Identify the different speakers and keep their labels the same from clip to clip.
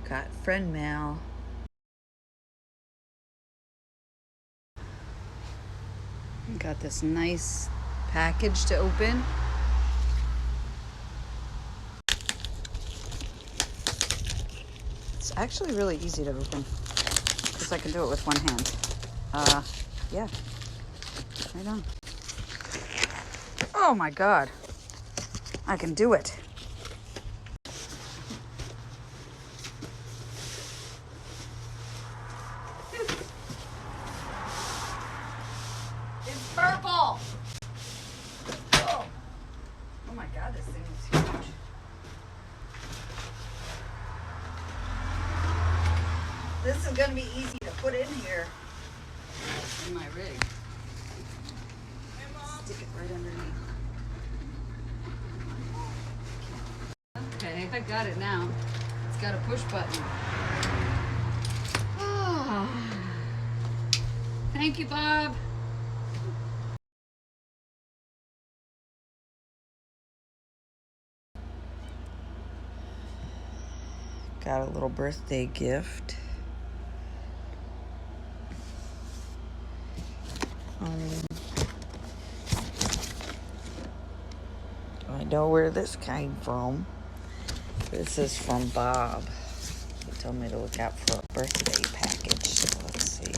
Speaker 1: Got friend mail. Got this nice package to open. It's actually really easy to open because I can do it with one hand. Yeah, right on. Oh my God, I can do it. It's purple. Oh my God, this thing is huge. This is gonna be easy to put in here in my rig. Stick it right underneath. Okay, I got it now. It's got a push button. Oh. Thank you, Bob. Got a little birthday gift. I know where this came from. This is from Bob. He told me to look out for a birthday package. So let's see.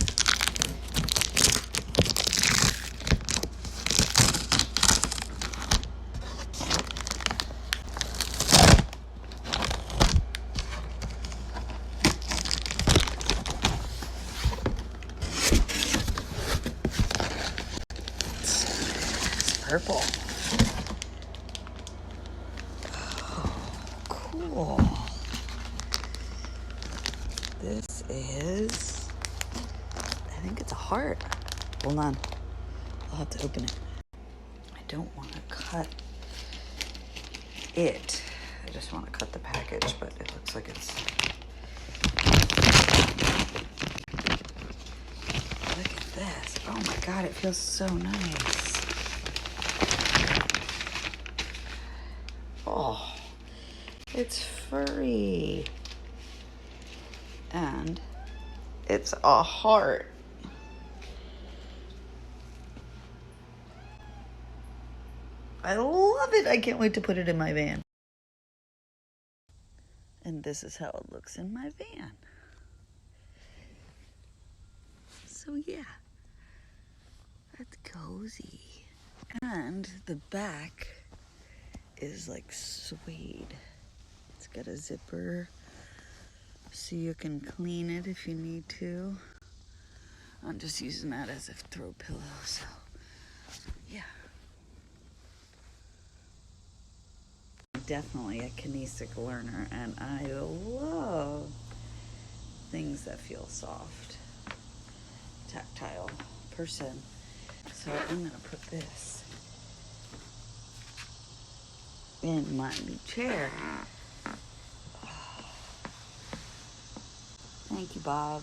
Speaker 1: It's purple. Cool. This is, I think it's a heart. Hold on. I'll have to open it. I don't want to cut it. I just want to cut the package, but it looks like it's... Look at this. Oh my God, it feels so nice. Oh. It's furry. And it's a heart. I love it. I can't wait to put it in my van. And this is how it looks in my van. So yeah, that's cozy. And the back is like suede. It's got a zipper so you can clean it if you need to. I'm just using that as a throw pillow, so yeah. Definitely a kinesthetic learner, and I love things that feel soft, tactile person. So I'm gonna put this in my new chair. Thank you, Bob.